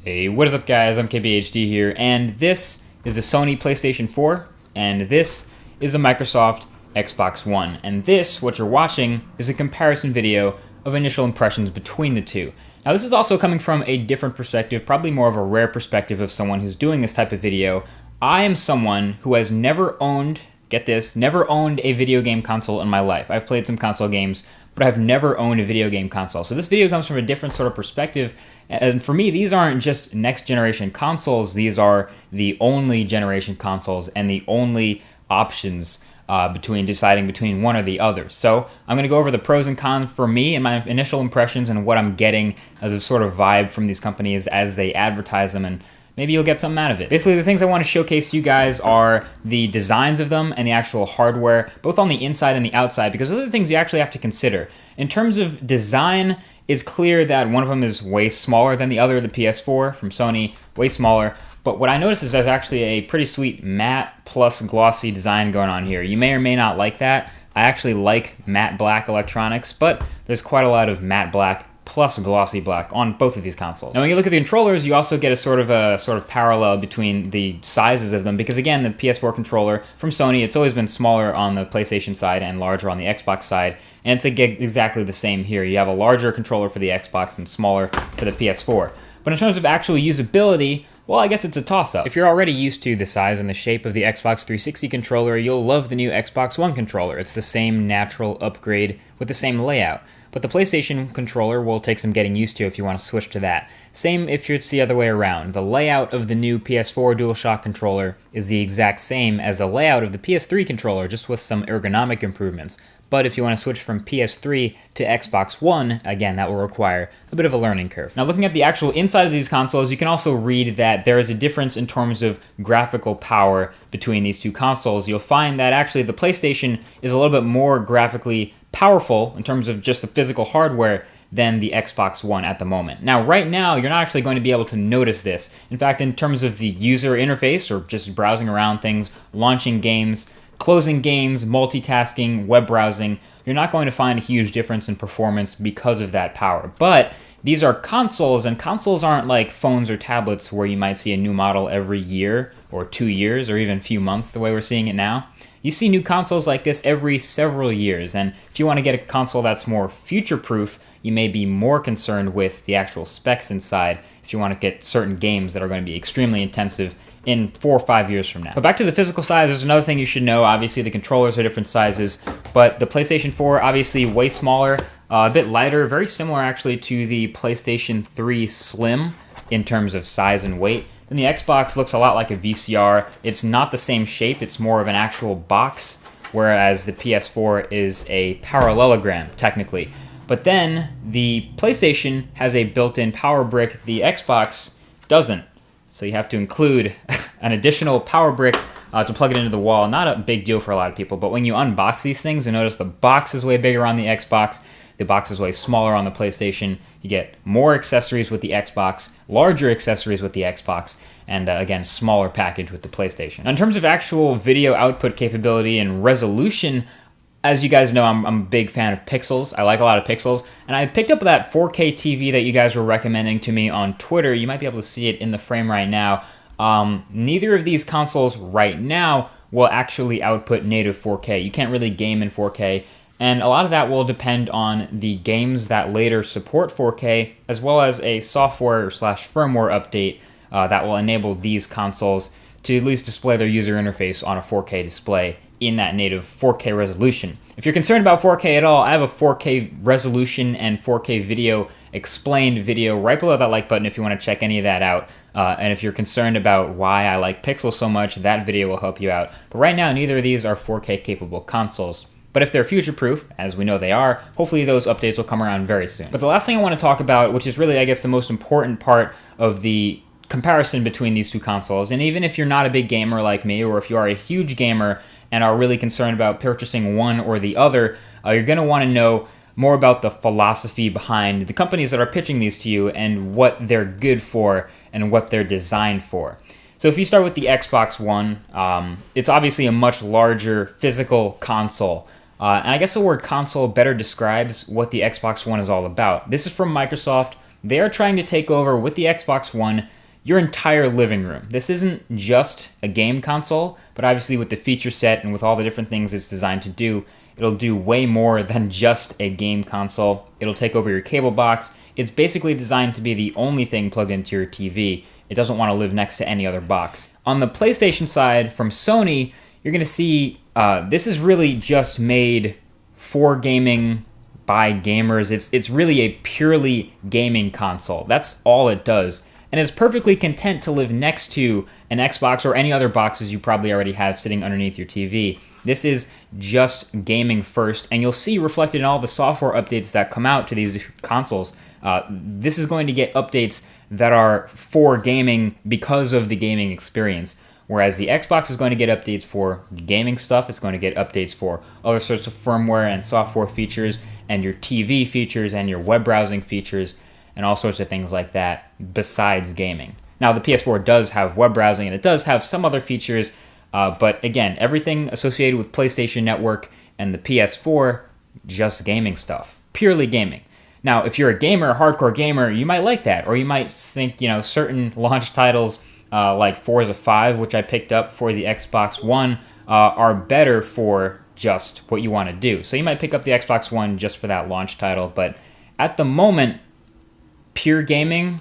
Hey, what is up guys? I'm KBHD here, and this is the Sony PlayStation 4, and this is a Microsoft Xbox One. And this, what you're watching, is a comparison video of initial impressions between the two. Now this is also coming from a different perspective, probably more of a rare perspective of someone who's doing this type of video. I am someone who has never owned, get this, never owned a video game console in my life. I've played some console games, but I've never owned a video game console. So this video comes from a different sort of perspective. And for me, these aren't just next generation consoles. These are the only generation consoles and the only options between deciding between one or the other. So I'm going to go over the pros and cons for me and my initial impressions and what I'm getting as a sort of vibe from these companies as they advertise them, and maybe you'll get something out of it. Basically, the things I want to showcase to you guys are the designs of them and the actual hardware, both on the inside and the outside, because those are the things you actually have to consider. In terms of design, it's clear that one of them is way smaller than the other, the PS4 from Sony, way smaller. But what I noticed is there's actually a pretty sweet matte plus glossy design going on here. You may or may not like that. I actually like matte black electronics, but there's quite a lot of matte black plus glossy black on both of these consoles. Now when you look at the controllers, you also get a sort of parallel between the sizes of them, because again, the PS4 controller from Sony, it's always been smaller on the PlayStation side and larger on the Xbox side, and it's exactly the same here. You have a larger controller for the Xbox and smaller for the PS4. But in terms of actual usability, well, I guess it's a toss-up. If you're already used to the size and the shape of the Xbox 360 controller, you'll love the new Xbox One controller. It's the same natural upgrade with the same layout. But the PlayStation controller will take some getting used to if you want to switch to that. Same if it's the other way around. The layout of the new PS4 DualShock controller is the exact same as the layout of the PS3 controller, just with some ergonomic improvements. But if you want to switch from PS3 to Xbox One, again, that will require a bit of a learning curve. Now, looking at the actual inside of these consoles, you can also read that there is a difference in terms of graphical power between these two consoles. You'll find that actually the PlayStation is a little bit more graphically powerful in terms of just the physical hardware than the Xbox One at the moment. Now, right now, you're not actually going to be able to notice this. In fact, in terms of the user interface or just browsing around things, launching games, closing games, multitasking, web browsing, you're not going to find a huge difference in performance because of that power. But these are consoles, and consoles aren't like phones or tablets where you might see a new model every year or 2 years or even a few months the way we're seeing it now. You see new consoles like this every several years, and if you want to get a console that's more future-proof, you may be more concerned with the actual specs inside if you want to get certain games that are going to be extremely intensive in 4 or 5 years from now. But back to the physical size, there's another thing you should know. Obviously, the controllers are different sizes, but the PlayStation 4, obviously way smaller, a bit lighter, very similar actually to the PlayStation 3 Slim in terms of size and weight. And the Xbox looks a lot like a VCR. It's not the same shape, it's more of an actual box, whereas the PS4 is a parallelogram, technically. But then, the PlayStation has a built-in power brick, the Xbox doesn't. So you have to include an additional power brick to plug it into the wall. Not a big deal for a lot of people, but when you unbox these things, you notice the box is way bigger on the Xbox, the box is way smaller on the PlayStation. You get more accessories with the Xbox, larger accessories with the Xbox, and again, smaller package with the PlayStation. Now, in terms of actual video output capability and resolution, as you guys know, I'm a big fan of pixels. I like a lot of pixels. And I picked up that 4K TV that you guys were recommending to me on Twitter. You might be able to see it in the frame right now. Neither of these consoles right now will actually output native 4K. You can't really game in 4K. And a lot of that will depend on the games that later support 4K, as well as a software/firmware update that will enable these consoles to at least display their user interface on a 4K display in that native 4K resolution. If you're concerned about 4K at all, I have a 4K resolution and 4K video explained video right below that like button if you want to check any of that out. And if you're concerned about why I like pixels so much, that video will help you out. But right now, neither of these are 4K capable consoles. But if they're future-proof, as we know they are, hopefully those updates will come around very soon. But the last thing I want to talk about, which is really, I guess, the most important part of the comparison between these two consoles, and even if you're not a big gamer like me, or if you are a huge gamer and are really concerned about purchasing one or the other, you're going to want to know more about the philosophy behind the companies that are pitching these to you and what they're good for and what they're designed for. So if you start with the Xbox One, it's obviously a much larger physical console. And I guess the word console better describes what the Xbox One is all about. This is from Microsoft. they are trying to take over with the Xbox One your entire living room. This isn't just a game console, but obviously with the feature set and with all the different things it's designed to do, it'll do way more than just a game console. It'll take over your cable box. It's basically designed to be the only thing plugged into your TV. It doesn't want to live next to any other box. On the PlayStation side, from Sony, you're going to see this is really just made for gaming by gamers. It's really a purely gaming console. That's all it does. And it's perfectly content to live next to an Xbox or any other boxes you probably already have sitting underneath your TV. This is just gaming first, and you'll see reflected in all the software updates that come out to these consoles. This is going to get updates that are for gaming because of the gaming experience. Whereas the Xbox is going to get updates for gaming stuff, it's going to get updates for other sorts of firmware and software features, and your TV features, and your web browsing features, and all sorts of things like that besides gaming. Now, the PS4 does have web browsing, and it does have some other features, but again, everything associated with PlayStation Network and the PS4, just gaming stuff, purely gaming. Now, if you're a gamer, a hardcore gamer, you might like that, or you might think, certain launch titles like Forza 5, which I picked up for the Xbox One, are better for just what you want to do. So you might pick up the Xbox One just for that launch title, but at the moment, pure gaming,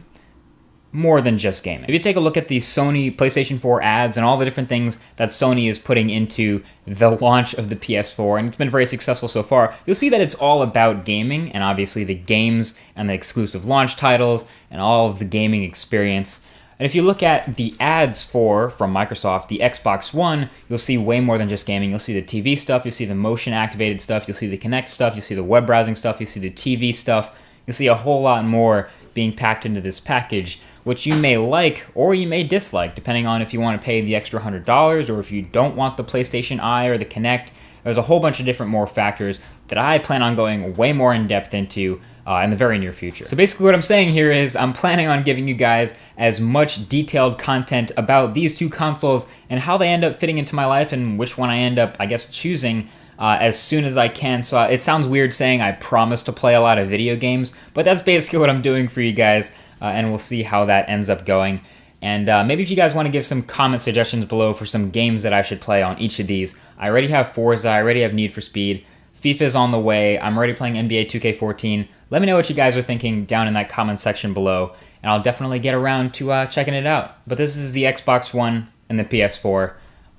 more than just gaming. If you take a look at the Sony PlayStation 4 ads and all the different things that Sony is putting into the launch of the PS4, and it's been very successful so far, you'll see that it's all about gaming, and obviously the games and the exclusive launch titles and all of the gaming experience. And if you look at the ads from Microsoft, the Xbox One, you'll see way more than just gaming. You'll see the TV stuff, you'll see the motion-activated stuff, you'll see the Kinect stuff, you'll see the web browsing stuff, you'll see the TV stuff. You'll see a whole lot more being packed into this package, which you may like or you may dislike, depending on if you want to pay the extra $100 or if you don't want the PlayStation Eye or the Kinect. There's a whole bunch of different more factors that I plan on going way more in depth into in the very near future. So basically what I'm saying here is I'm planning on giving you guys as much detailed content about these two consoles and how they end up fitting into my life and which one I end up, I guess, choosing as soon as I can. So it sounds weird saying I promise to play a lot of video games, but that's basically what I'm doing for you guys, and we'll see how that ends up going. And maybe if you guys want to give some comment suggestions below for some games that I should play on each of these. I already have Forza, I already have Need for Speed, FIFA's on the way, I'm already playing NBA 2K14. Let me know what you guys are thinking down in that comment section below, and I'll definitely get around to checking it out. But this is the Xbox One and the PS4.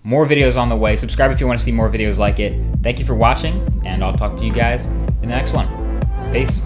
More videos on the way. Subscribe if you want to see more videos like it. Thank you for watching, and I'll talk to you guys in the next one. Peace.